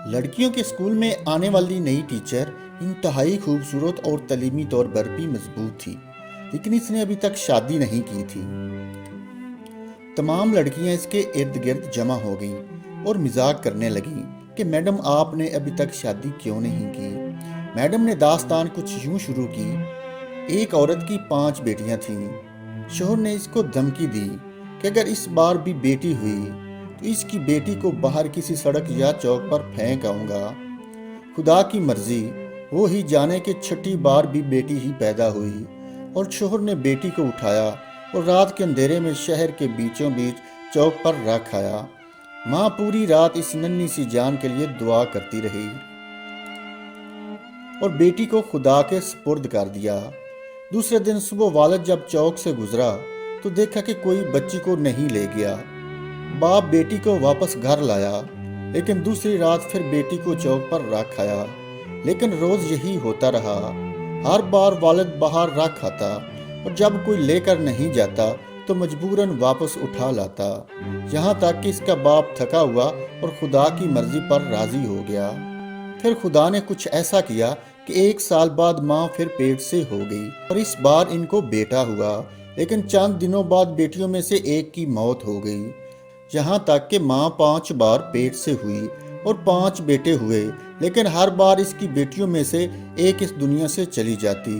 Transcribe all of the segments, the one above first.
लड़कियों के स्कूल में आने वाली नई टीचर इंतहाई खूबसूरत और तलीमी तौर पर भी मजबूत थी, लेकिन इसने अभी तक शादी नहीं की थी। तमाम लड़कियां इसके इर्द गिर्द जमा हो गईं और मजाक करने लगीं कि मैडम आपने अभी तक शादी क्यों नहीं की। मैडम ने दास्तान कुछ यूं शुरू की। एक औरत की 5 बेटियां थीं। शोहर ने इसको धमकी दी कि अगर इस बार भी बेटी हुई तो इसकी बेटी को बाहर किसी सड़क या चौक पर फेंक आऊंगा। खुदा की मर्जी, वो ही जाने कि छठी बार भी बेटी ही पैदा हुई और शोहर ने बेटी को उठाया और रात के अंधेरे में शहर के बीचों बीच चौक पर रख आया। माँ पूरी रात इस नन्ही सी जान के लिए दुआ करती रही और बेटी को खुदा के सुपुर्द कर दिया। दूसरे दिन सुबह वालिद जब चौक से गुजरा तो देखा कि कोई बच्ची को नहीं ले गया। बाप बेटी को वापस घर लाया, लेकिन दूसरी रात फिर बेटी को चौक पर रख आया। लेकिन रोज यही होता रहा। हर बार वालिद बाहर रख आता और जब कोई लेकर नहीं जाता तो मजबूरन वापस उठा लाता, यहाँ तक कि इसका बाप थका हुआ और खुदा की मर्जी पर राजी हो गया। फिर खुदा ने कुछ ऐसा किया कि 1 साल बाद माँ फिर पेट से हो गई और इस बार इनको बेटा हुआ। लेकिन चंद दिनों बाद बेटियों में से एक की मौत हो गई, यहाँ तक कि माँ 5 बार पेट से हुई और 5 बेटे हुए। लेकिन हर बार इसकी बेटियों में से एक इस दुनिया से चली जाती।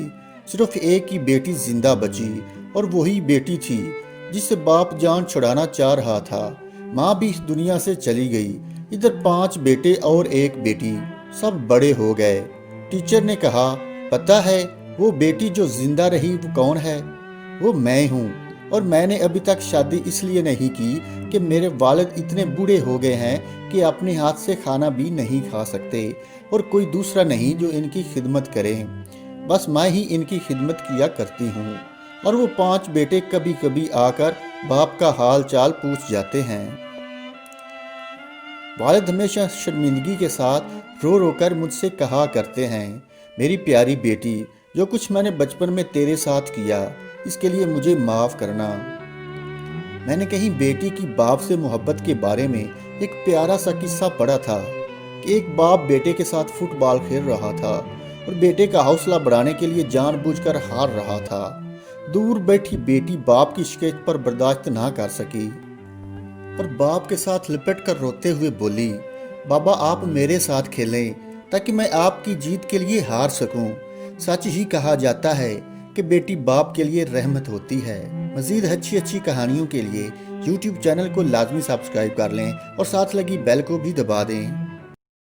सिर्फ एक ही बेटी जिंदा बची और वही बेटी थी जिससे बाप जान छुड़ाना चाह रहा था। माँ भी इस दुनिया से चली गई। इधर 5 बेटे और एक बेटी, सब बड़े हो गए। टीचर ने कहा, पता है वो बेटी जो जिंदा रही वो कौन है? वो मैं हूँ। और मैंने अभी तक शादी इसलिए नहीं की कि मेरे वालिद इतने बूढ़े हो गए हैं कि अपने हाथ से खाना भी नहीं खा सकते और कोई दूसरा नहीं जो इनकी खिदमत करे। बस मैं ही इनकी खिदमत किया करती हूँ। और वो 5 बेटे कभी कभी आकर बाप का हाल चाल पूछ जाते हैं। वालिद हमेशा शर्मिंदगी के साथ रो रो कर मुझसे कहा करते हैं, मेरी प्यारी बेटी, जो कुछ मैंने बचपन में तेरे साथ किया इसके लिए मुझे माफ करना। मैंने कहीं बेटी की बाप से मोहब्बत के बारे में एक प्यारा सा किस्सा पढ़ा था कि एक बाप बेटे के साथ फुटबॉल खेल रहा था और बेटे का हौसला बढ़ाने के लिए जानबूझकर हार रहा था। दूर बैठी बेटी बाप की शिकायत पर बर्दाश्त ना कर सकी और बाप के साथ लिपट कर रोते हुए बोली, बाबा आप मेरे साथ खेलें ताकि मैं आपकी जीत के लिए हार सकूं। सच ही कहा जाता है कि बेटी बाप के लिए रहमत होती है। मजीद अच्छी कहानियों के लिए YouTube चैनल को लाजमी सब्सक्राइब कर लें और साथ लगी बेल को भी दबा दें।